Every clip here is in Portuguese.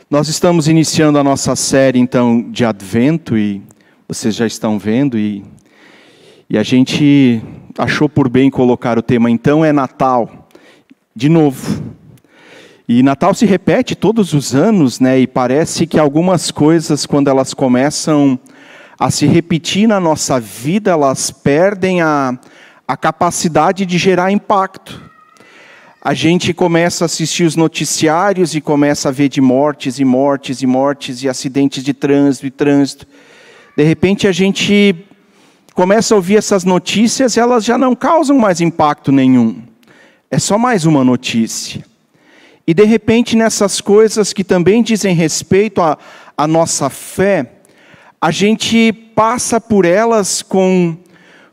Nós estamos iniciando a nossa série, então, de Advento, e vocês já estão vendo, e a gente achou por bem colocar o tema, então, é Natal, de novo. E Natal se repete todos os anos, né? E parece que algumas coisas, quando elas começam a se repetir na nossa vida, elas perdem a capacidade de gerar impacto. A gente começa a assistir os noticiários e começa a ver de mortes e mortes e mortes e acidentes de trânsito e trânsito. De repente a gente começa a ouvir essas notícias e elas já não causam mais impacto nenhum. É só mais uma notícia. E de repente nessas coisas que também dizem respeito à nossa fé, a gente passa por elas com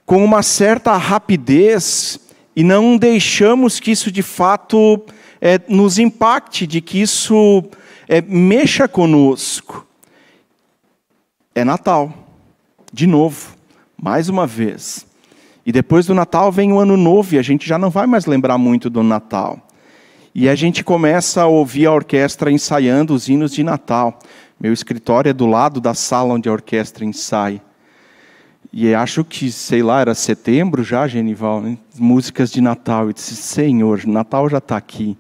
uma certa rapidez e não deixamos que isso de fato nos impacte, de que isso mexa conosco. É Natal, de novo, mais uma vez. E depois do Natal vem o Ano Novo e a gente já não vai mais lembrar muito do Natal. E a gente começa a ouvir a orquestra ensaiando os hinos de Natal. Meu escritório é do lado da sala onde a orquestra ensaia. E acho que, sei lá, era setembro já, Genival, né? Músicas de Natal. Eu disse, Senhor, Natal já está aqui.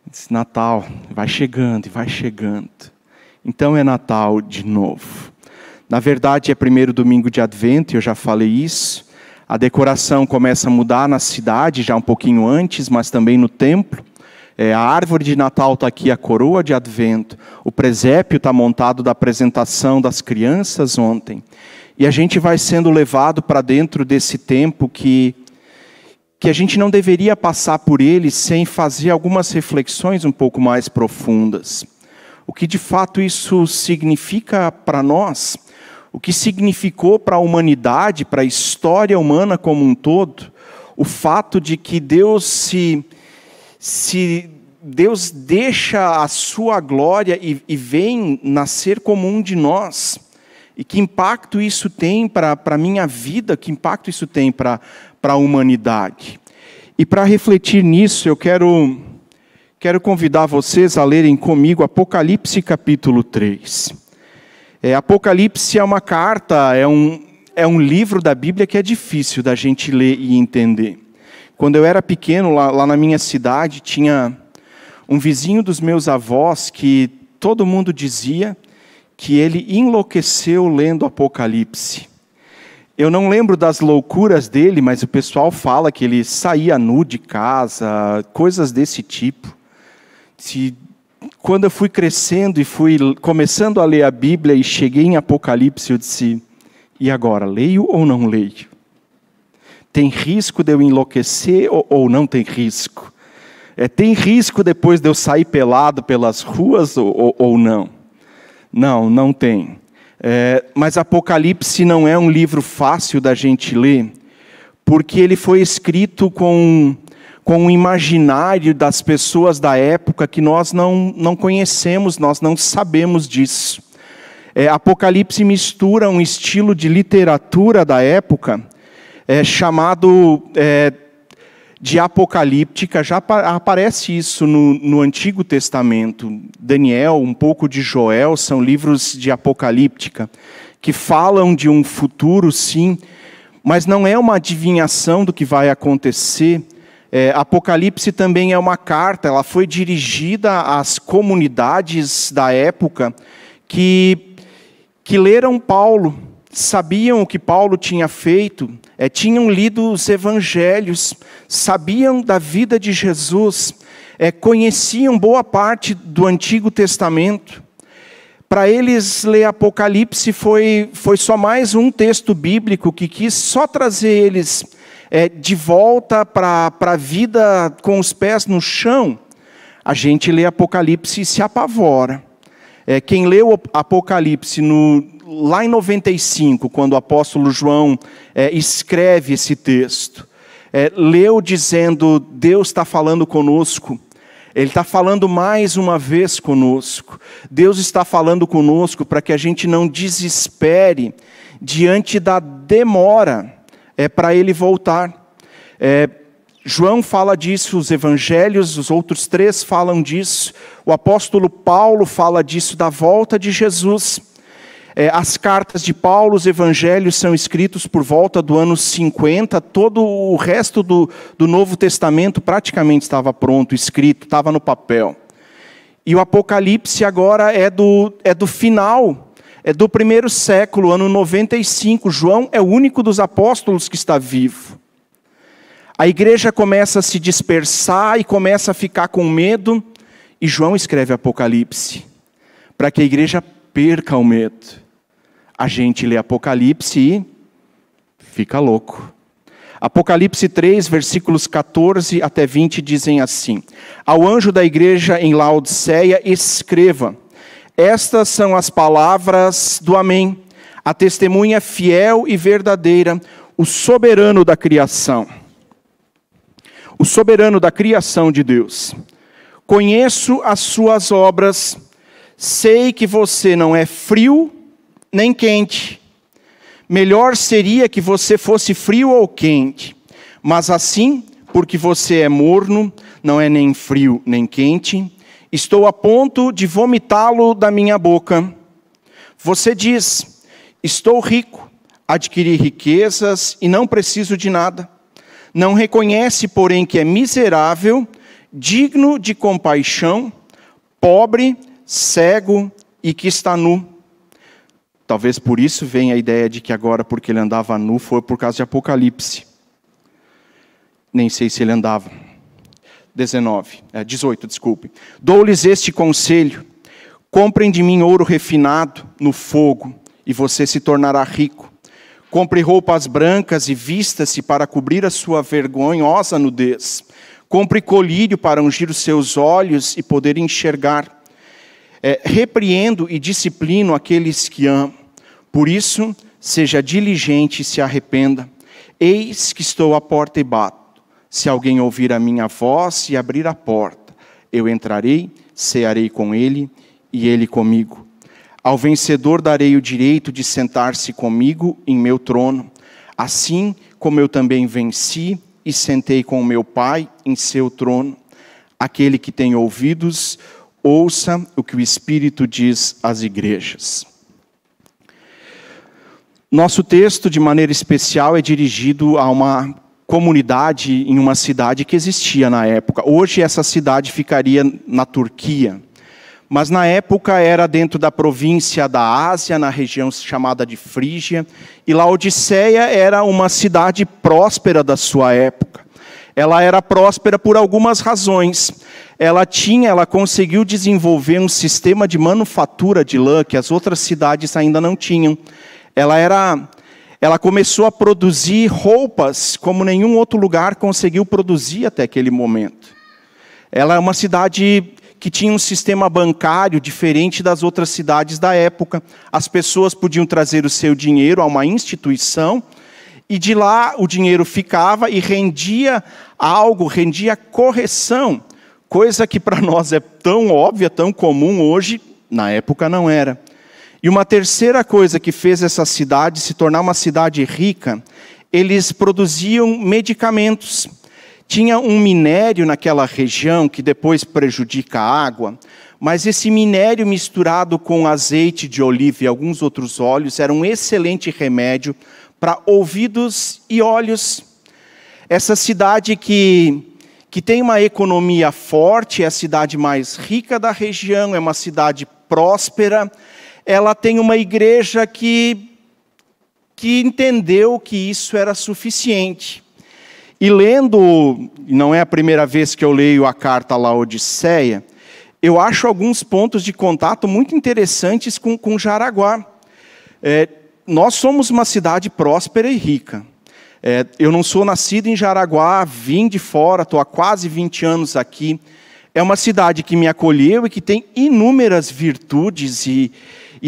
Eu disse, Natal, vai chegando e vai chegando. Então é Natal de novo. Na verdade é primeiro domingo de Advento, eu já falei isso. A decoração começa a mudar na cidade, já um pouquinho antes, mas também no templo. A árvore de Natal está aqui, a coroa de Advento. O presépio está montado da apresentação das crianças ontem. E a gente vai sendo levado para dentro desse tempo que a gente não deveria passar por ele sem fazer algumas reflexões um pouco mais profundas. O que de fato isso significa para nós? O que significou para a humanidade, para a história humana como um todo? O fato de que Deus Deus deixa a sua glória e vem nascer como um de nós. E que impacto isso tem para a minha vida, que impacto isso tem para a humanidade. E para refletir nisso, eu quero convidar vocês a lerem comigo Apocalipse capítulo 3. Apocalipse é uma carta, é um livro da Bíblia que é difícil da gente ler e entender. Quando eu era pequeno, lá na minha cidade, tinha um vizinho dos meus avós que todo mundo dizia que ele enlouqueceu lendo Apocalipse. Eu não lembro das loucuras dele, mas o pessoal fala que ele saía nu de casa, coisas desse tipo. Quando eu fui crescendo e fui começando a ler a Bíblia e cheguei em Apocalipse, eu disse, e agora, leio ou não leio? Tem risco de eu enlouquecer ou não tem risco? Tem risco depois de eu sair pelado pelas ruas ou não? Não tem. Mas Apocalipse não é um livro fácil da gente ler, porque ele foi escrito com um imaginário das pessoas da época que nós não conhecemos, nós não sabemos disso. Apocalipse mistura um estilo de literatura da época, chamado de apocalíptica. Já aparece isso no Antigo Testamento. Daniel, um pouco de Joel, são livros de apocalíptica, que falam de um futuro, sim, mas não é uma adivinhação do que vai acontecer. Apocalipse também é uma carta, ela foi dirigida às comunidades da época que leram Paulo, sabiam o que Paulo tinha feito, tinham lido os evangelhos, sabiam da vida de Jesus, conheciam boa parte do Antigo Testamento. Para eles, ler Apocalipse foi só mais um texto bíblico que quis só trazer eles de volta para a vida com os pés no chão. A gente lê Apocalipse e se apavora. Quem leu Apocalipse lá em 95, quando o apóstolo João escreve esse texto, leu dizendo, Deus está falando conosco, Ele está falando mais uma vez conosco, Deus está falando conosco para que a gente não desespere diante da demora para Ele voltar. João fala disso, os evangelhos, os outros 3 falam disso. O apóstolo Paulo fala disso, da volta de Jesus. As cartas de Paulo, os evangelhos são escritos por volta do ano 50. Todo o resto do Novo Testamento praticamente estava pronto, escrito, estava no papel. E o Apocalipse agora é do final, é do primeiro século, ano 95. João é o único dos apóstolos que está vivo. A igreja começa a se dispersar e começa a ficar com medo. E João escreve Apocalipse, para que a igreja perca o medo. A gente lê Apocalipse e fica louco. Apocalipse 3, versículos 14 até 20 dizem assim: Ao anjo da igreja em Laodiceia escreva: Estas são as palavras do Amém, a testemunha fiel e verdadeira, o soberano da criação. O soberano da criação de Deus. Conheço as suas obras, sei que você não é frio nem quente. Melhor seria que você fosse frio ou quente. Mas assim, porque você é morno, não é nem frio nem quente, estou a ponto de vomitá-lo da minha boca. Você diz: estou rico, adquiri riquezas e não preciso de nada. Não reconhece, porém, que é miserável, digno de compaixão, pobre, cego e que está nu. Talvez por isso venha a ideia de que agora, porque ele andava nu, foi por causa de Apocalipse. Nem sei se ele andava. 18, desculpe. Dou-lhes este conselho: comprem de mim ouro refinado no fogo, e você se tornará rico. Compre roupas brancas e vista-se para cobrir a sua vergonhosa nudez. Compre colírio para ungir os seus olhos e poder enxergar. Repreendo e disciplino aqueles que amo. Por isso, seja diligente e se arrependa. Eis que estou à porta e bato. Se alguém ouvir a minha voz e abrir a porta, eu entrarei, cearei com ele e ele comigo. Ao vencedor darei o direito de sentar-se comigo em meu trono, assim como eu também venci e sentei com o meu Pai em seu trono. Aquele que tem ouvidos, ouça o que o Espírito diz às igrejas. Nosso texto, de maneira especial, é dirigido a uma comunidade em uma cidade que existia na época. Hoje essa cidade ficaria na Turquia. Mas na época era dentro da província da Ásia, na região chamada de Frígia. E Laodiceia era uma cidade próspera da sua época. Ela era próspera por algumas razões. Ela conseguiu desenvolver um sistema de manufatura de lã que as outras cidades ainda não tinham. Ela começou a produzir roupas como nenhum outro lugar conseguiu produzir até aquele momento. Ela é uma cidade que tinha um sistema bancário diferente das outras cidades da época. As pessoas podiam trazer o seu dinheiro a uma instituição, e de lá o dinheiro ficava e rendia algo, rendia correção, coisa que para nós é tão óbvia, tão comum hoje, na época não era. E uma terceira coisa que fez essa cidade se tornar uma cidade rica, eles produziam medicamentos. Tinha um minério naquela região que depois prejudica a água, mas esse minério misturado com azeite de oliva e alguns outros óleos era um excelente remédio para ouvidos e olhos. Essa cidade que tem uma economia forte, é a cidade mais rica da região, é uma cidade próspera, ela tem uma igreja que entendeu que isso era suficiente. E lendo, não é a primeira vez que eu leio a carta à Laodiceia, eu acho alguns pontos de contato muito interessantes com Jaraguá. Nós somos uma cidade próspera e rica. Eu não sou nascido em Jaraguá, vim de fora, estou há quase 20 anos aqui. É uma cidade que me acolheu e que tem inúmeras virtudes, e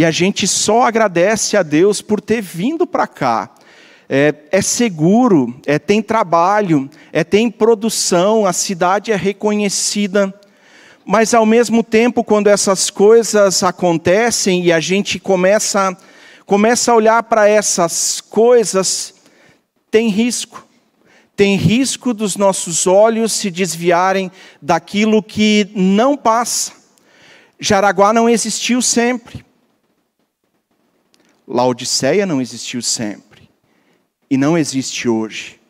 a gente só agradece a Deus por ter vindo para cá. É seguro, tem trabalho, tem produção, a cidade é reconhecida. Mas, ao mesmo tempo, quando essas coisas acontecem e a gente começa a olhar para essas coisas, tem risco. tem risco dos nossos olhos se desviarem daquilo que não passa. Jaraguá não existiu sempre. Laodiceia não existiu sempre. E não existe hoje.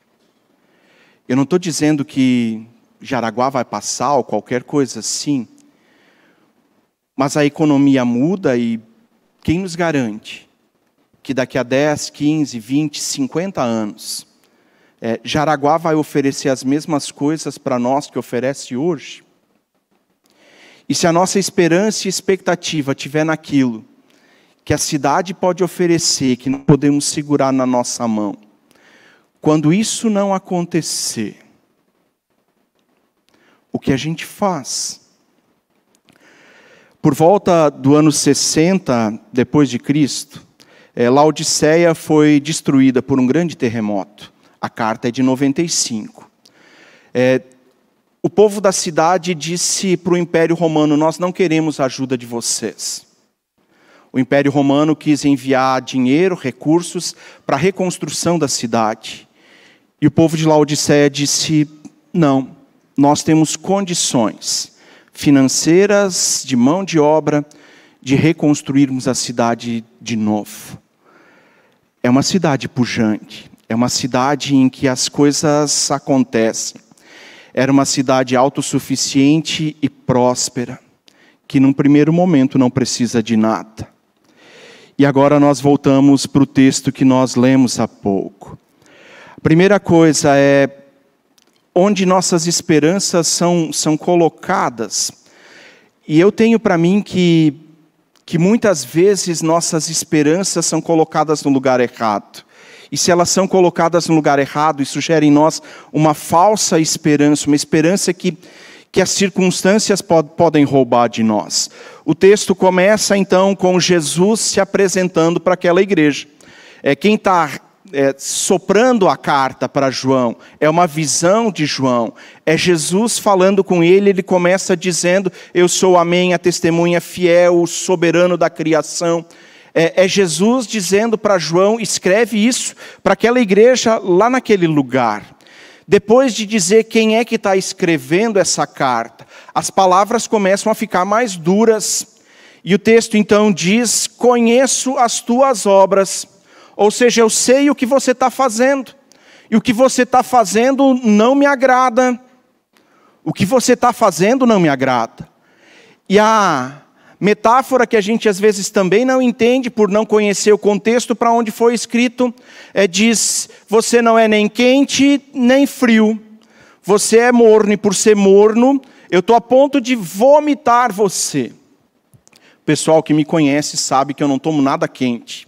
Eu não estou dizendo que Jaraguá vai passar ou qualquer coisa assim. Mas a economia muda e quem nos garante que daqui a 10, 15, 20, 50 anos, Jaraguá vai oferecer as mesmas coisas para nós que oferece hoje? E se a nossa esperança e expectativa estiver naquilo que a cidade pode oferecer, que não podemos segurar na nossa mão, quando isso não acontecer, o que a gente faz? Por volta do ano 60 depois de Cristo, Laodiceia foi destruída por um grande terremoto. A carta é de 95. O povo da cidade disse para o Império Romano: nós não queremos a ajuda de vocês. O Império Romano quis enviar dinheiro, recursos para a reconstrução da cidade. E o povo de Laodiceia disse: não, nós temos condições financeiras, de mão de obra, de reconstruirmos a cidade de novo. É uma cidade pujante. É uma cidade em que as coisas acontecem. Era uma cidade autossuficiente e próspera, que num primeiro momento não precisa de nada. E agora nós voltamos para o texto que nós lemos há pouco. A primeira coisa é onde nossas esperanças são colocadas. E eu tenho para mim que muitas vezes nossas esperanças são colocadas no lugar errado. E se elas são colocadas no lugar errado, isso gera em nós uma falsa esperança, uma esperança que as circunstâncias podem roubar de nós. O texto começa então com Jesus se apresentando para aquela igreja. Quem está soprando a carta para João é uma visão de João. É Jesus falando com ele, ele começa dizendo: eu sou amém, a testemunha fiel, o soberano da criação. É Jesus dizendo para João: escreve isso para aquela igreja lá naquele lugar. Depois de dizer quem é que está escrevendo essa carta, as palavras começam a ficar mais duras. E o texto então diz: conheço as tuas obras. Ou seja, eu sei o que você está fazendo. E o que você está fazendo não me agrada. O que você está fazendo não me agrada. E a metáfora que a gente às vezes também não entende por não conhecer o contexto para onde foi escrito, diz: você não é nem quente nem frio, você é morno, e por ser morno, eu estou a ponto de vomitar você. O pessoal que me conhece sabe que eu não tomo nada quente.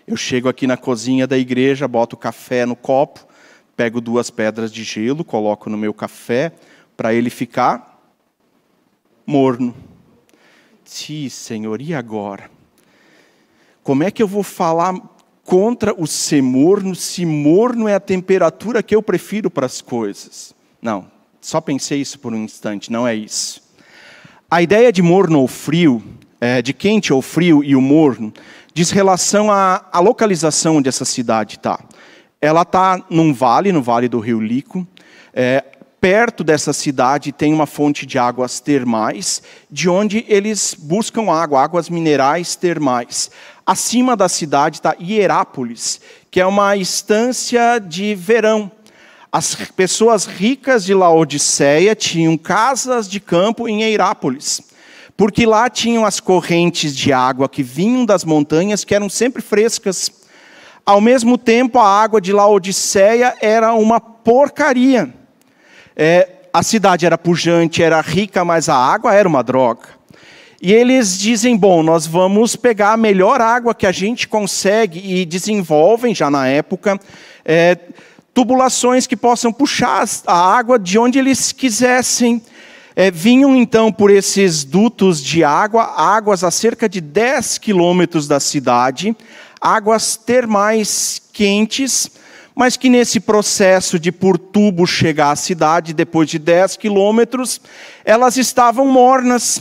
Eu chego aqui na cozinha da igreja, boto café no copo, pego 2 pedras de gelo, coloco no meu café, para ele ficar morno. Sim, Senhor, e agora? Como é que eu vou falar contra o ser morno, se morno é a temperatura que eu prefiro para as coisas? Não, só pensei isso por um instante, não é isso. A ideia de morno ou frio, de quente ou frio e o morno, diz relação à localização onde essa cidade está. Ela está no vale do Rio Lico. Perto dessa cidade tem uma fonte de águas termais, de onde eles buscam águas minerais termais. Acima da cidade está Hierápolis, que é uma estância de verão. As pessoas ricas de Laodiceia tinham casas de campo em Hierápolis, porque lá tinham as correntes de água que vinham das montanhas, que eram sempre frescas. Ao mesmo tempo, a água de Laodiceia era uma porcaria. A cidade era pujante, era rica, mas a água era uma droga. E eles dizem: bom, nós vamos pegar a melhor água que a gente consegue, e desenvolvem, já na época, tubulações que possam puxar a água de onde eles quisessem. Vinham então por esses dutos de águas a cerca de 10 quilômetros da cidade, águas termais quentes, mas que nesse processo de por tubo chegar à cidade, depois de 10 quilômetros, elas estavam mornas.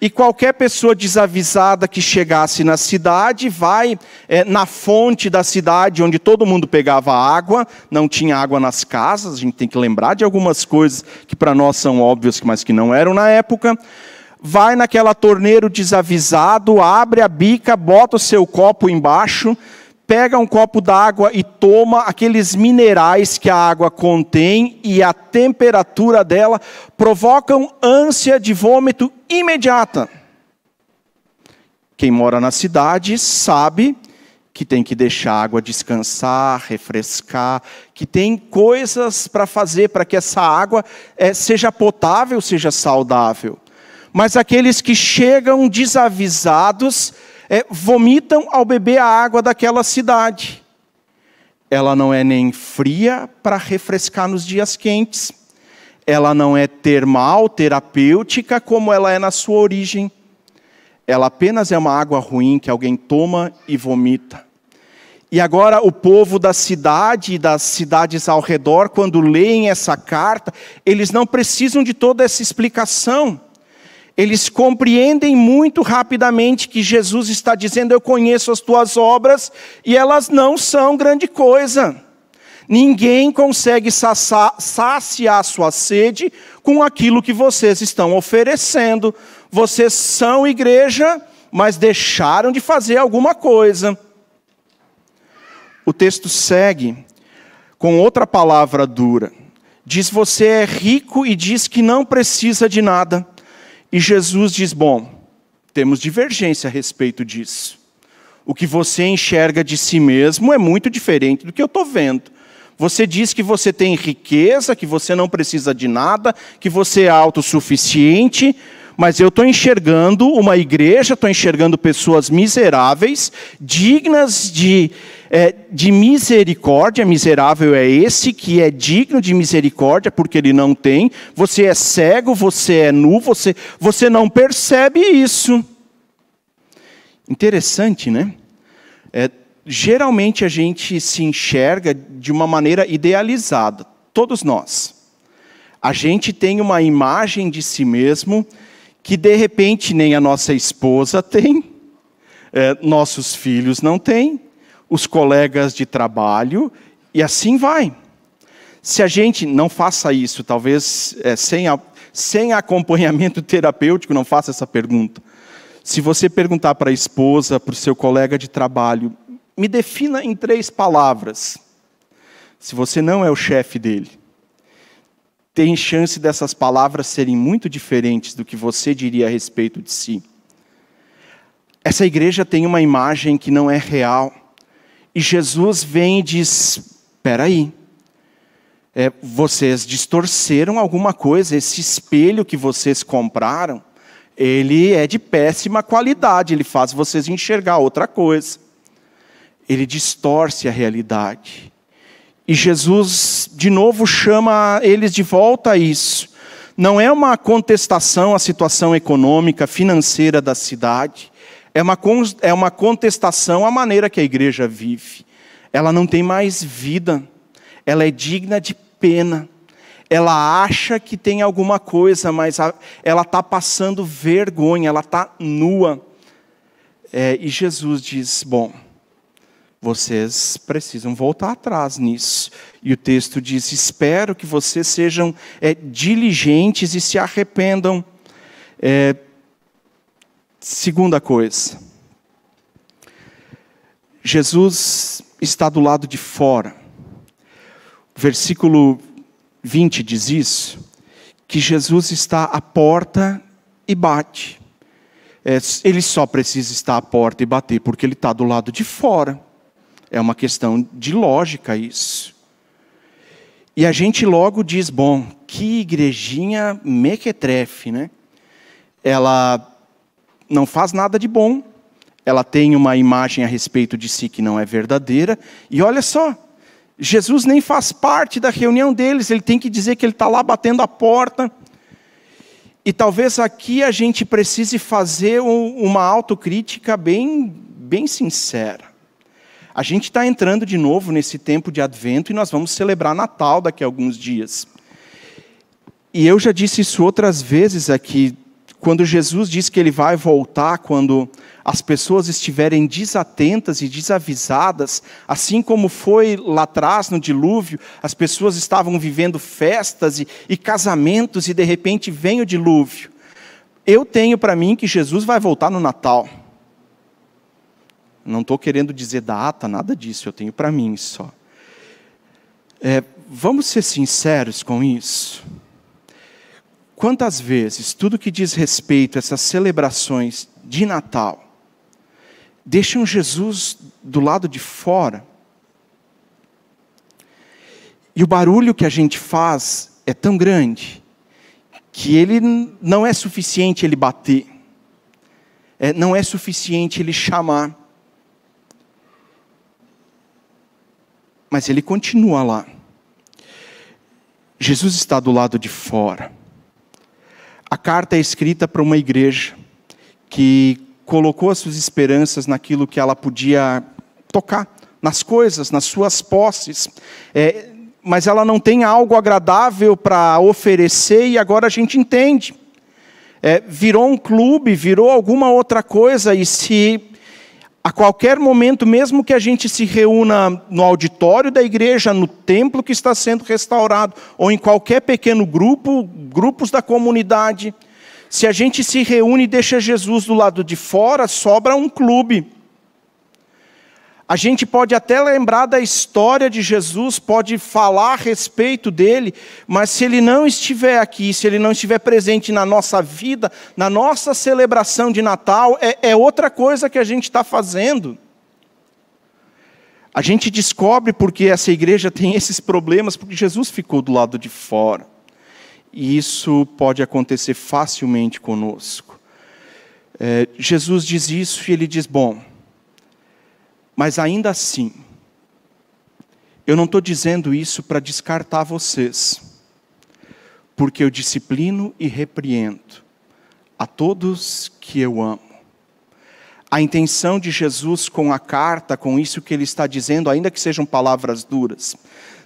e qualquer pessoa desavisada que chegasse na cidade, vai na fonte da cidade, onde todo mundo pegava água, não tinha água nas casas, a gente tem que lembrar de algumas coisas que para nós são óbvias, mas que não eram na época. Vai naquela torneira desavisado, abre a bica, bota o seu copo embaixo, pega um copo d'água e toma aqueles minerais que a água contém, e a temperatura dela provocam ânsia de vômito imediata. Quem mora na cidade sabe que tem que deixar a água descansar, refrescar, que tem coisas para fazer para que essa água seja potável, seja saudável. Mas aqueles que chegam desavisados, vomitam ao beber a água daquela cidade. Ela não é nem fria para refrescar nos dias quentes. Ela não é termal, terapêutica, como ela é na sua origem. Ela apenas é uma água ruim que alguém toma e vomita. E agora o povo da cidade e das cidades ao redor, quando leem essa carta, eles não precisam de toda essa explicação. Eles compreendem muito rapidamente que Jesus está dizendo: eu conheço as tuas obras e elas não são grande coisa. Ninguém consegue saciar a sua sede com aquilo que vocês estão oferecendo. Vocês são igreja, mas deixaram de fazer alguma coisa. O texto segue com outra palavra dura. Diz: você é rico e diz que não precisa de nada. E Jesus diz: bom, temos divergência a respeito disso. O que você enxerga de si mesmo é muito diferente do que eu estou vendo. Você diz que você tem riqueza, que você não precisa de nada, que você é autossuficiente, mas eu estou enxergando uma igreja, estou enxergando pessoas miseráveis, dignas de misericórdia. Miserável é esse que é digno de misericórdia, porque ele não tem. Você é cego, você é nu, você não percebe isso. Interessante, né? Geralmente a gente se enxerga de uma maneira idealizada, todos nós. A gente tem uma imagem de si mesmo que de repente nem a nossa esposa tem, nossos filhos não têm, os colegas de trabalho, e assim vai. Se a gente não faça isso, talvez sem acompanhamento terapêutico, não faça essa pergunta. Se você perguntar para a esposa, para o seu colega de trabalho, me defina em 3 palavras. Se você não é o chefe dele, tem chance dessas palavras serem muito diferentes do que você diria a respeito de si. Essa igreja tem uma imagem que não é real. E Jesus vem e diz: espera aí, vocês distorceram alguma coisa. Esse espelho que vocês compraram, ele é de péssima qualidade, ele faz vocês enxergar outra coisa. Ele distorce a realidade. E Jesus, de novo, chama eles de volta a isso. Não é uma contestação à situação econômica, financeira da cidade. É uma contestação à maneira que a igreja vive. Ela não tem mais vida. Ela é digna de pena. Ela acha que tem alguma coisa, mas ela está passando vergonha, ela está nua. E Jesus diz: bom, vocês precisam voltar atrás nisso. E o texto diz: espero que vocês sejam diligentes e se arrependam. Segunda coisa, Jesus está do lado de fora. O versículo 20 diz isso, que Jesus está à porta e bate. Ele só precisa estar à porta e bater porque ele está do lado de fora. É uma questão de lógica isso. E a gente logo diz: bom, que igrejinha mequetrefe, né? Ela não faz nada de bom. Ela tem uma imagem a respeito de si que não é verdadeira. E olha só, Jesus nem faz parte da reunião deles. Ele tem que dizer que ele está lá batendo a porta. E talvez aqui a gente precise fazer uma autocrítica bem sincera. A gente está entrando de novo nesse tempo de Advento e nós vamos celebrar Natal daqui a alguns dias. E eu já disse isso outras vezes aqui, Quando Jesus diz que Ele vai voltar, quando as pessoas estiverem desatentas e desavisadas, assim como foi lá atrás no dilúvio, as pessoas estavam vivendo festas e casamentos e de repente vem o dilúvio. Eu tenho para mim que Jesus vai voltar no Natal. Não estou querendo dizer data, nada disso, eu tenho para mim só. Vamos ser sinceros com isso. Quantas vezes tudo que diz respeito a essas celebrações de Natal deixam Jesus do lado de fora? E o barulho que a gente faz é tão grande que ele não é suficiente ele bater, não é suficiente ele chamar, mas ele continua lá. Jesus está do lado de fora. A carta é escrita para uma igreja que colocou as suas esperanças naquilo que ela podia tocar, nas coisas, nas suas posses, mas ela não tem algo agradável para oferecer e agora a gente entende. Virou um clube, virou alguma outra coisa e se a qualquer momento, mesmo que a gente se reúna no auditório da igreja, no templo que está sendo restaurado, ou em qualquer pequeno grupo, grupos da comunidade, se a gente se reúne e deixa Jesus do lado de fora, sobra um clube. A gente pode até lembrar da história de Jesus, pode falar a respeito dele, mas se ele não estiver aqui, se ele não estiver presente na nossa vida, na nossa celebração de Natal, é outra coisa que a gente está fazendo. A gente descobre porque essa igreja tem esses problemas, porque Jesus ficou do lado de fora. E isso pode acontecer facilmente conosco. Jesus diz isso e ele diz, bom, mas ainda assim, eu não estou dizendo isso para descartar vocês, porque eu disciplino e repreendo a todos que eu amo. A intenção de Jesus com a carta, com isso que ele está dizendo, ainda que sejam palavras duras,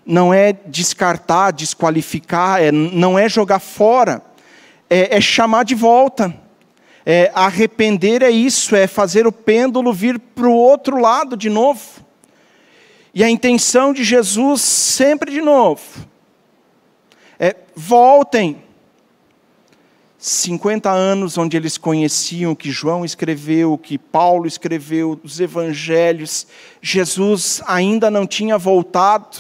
não é descartar, desqualificar, não é jogar fora, é chamar de volta. Arrepender é isso, é fazer o pêndulo vir para o outro lado de novo. E a intenção de Jesus, sempre de novo, voltem. 50 anos onde eles conheciam o que João escreveu, o que Paulo escreveu, os evangelhos, Jesus ainda não tinha voltado.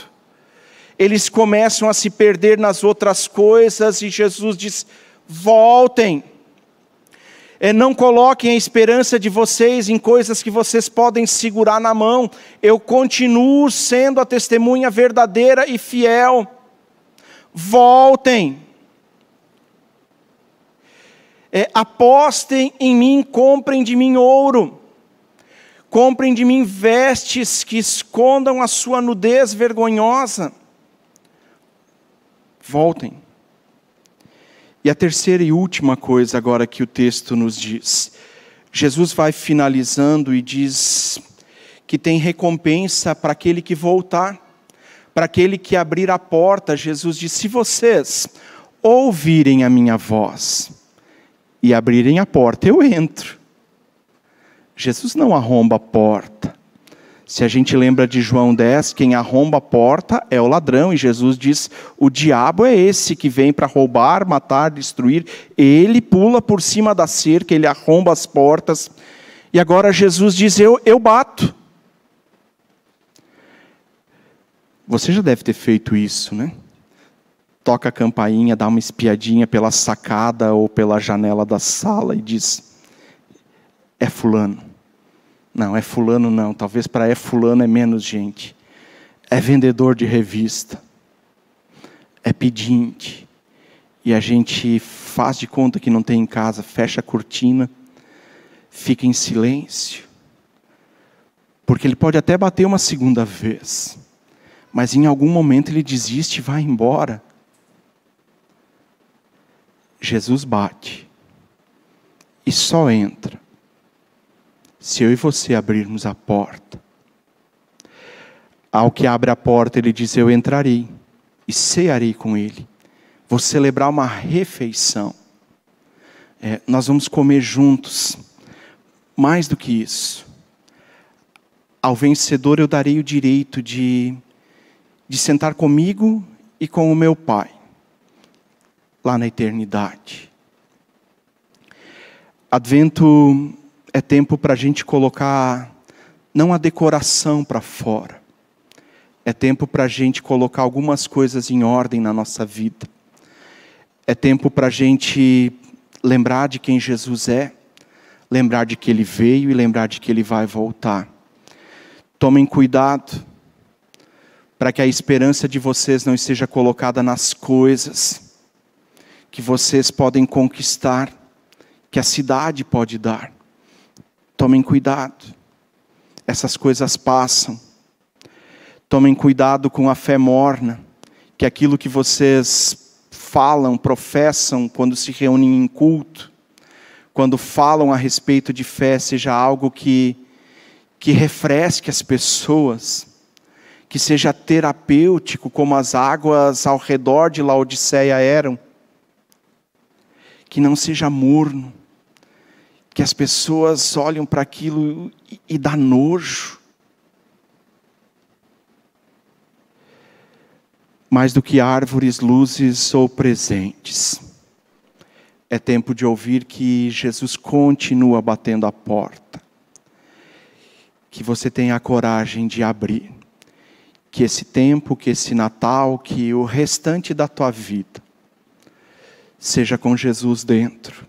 Eles começam a se perder nas outras coisas e Jesus diz, voltem. Não coloquem a esperança de vocês em coisas que vocês podem segurar na mão. Eu continuo sendo a testemunha verdadeira e fiel. Voltem. Apostem em mim, comprem de mim ouro. Comprem de mim vestes que escondam a sua nudez vergonhosa. Voltem. E a terceira e última coisa agora que o texto nos diz. Jesus vai finalizando e diz que tem recompensa para aquele que voltar, para aquele que abrir a porta. Jesus diz, se vocês ouvirem a minha voz e abrirem a porta, eu entro. Jesus não arromba a porta. Se a gente lembra de João 10, quem arromba a porta é o ladrão. E Jesus diz, o diabo é esse que vem para roubar, matar, destruir. Ele pula por cima da cerca, ele arromba as portas. E agora Jesus diz, eu bato. Você já deve ter feito isso, né? Toca a campainha, dá uma espiadinha pela sacada ou pela janela da sala e diz, é fulano. Não, é fulano não, talvez para fulano é menos gente. É vendedor de revista, é pedinte. E a gente faz de conta que não tem em casa, fecha a cortina, fica em silêncio. Porque ele pode até bater uma segunda vez, mas em algum momento ele desiste e vai embora. Jesus bate e só entra se eu e você abrirmos a porta. Ao que abre a porta, ele diz, eu entrarei e cearei com ele. Vou celebrar uma refeição. Nós vamos comer juntos. Mais do que isso, ao vencedor eu darei o direito de sentar comigo e com o meu Pai, lá na eternidade. Advento é tempo para a gente colocar, não a decoração para fora, é tempo para a gente colocar algumas coisas em ordem na nossa vida. É tempo para a gente lembrar de quem Jesus é, lembrar de que Ele veio e lembrar de que Ele vai voltar. Tomem cuidado para que a esperança de vocês não esteja colocada nas coisas que vocês podem conquistar, que a cidade pode dar. Tomem cuidado, essas coisas passam. Tomem cuidado com a fé morna, que aquilo que vocês falam, professam quando se reúnem em culto, quando falam a respeito de fé, seja algo que refresque as pessoas, que seja terapêutico, como as águas ao redor de Laodiceia eram, que não seja morno, que as pessoas olham para aquilo e dá nojo. Mais do que árvores, luzes ou presentes, é tempo de ouvir que Jesus continua batendo a porta. Que você tenha a coragem de abrir. Que esse tempo, que esse Natal, que o restante da tua vida seja com Jesus dentro.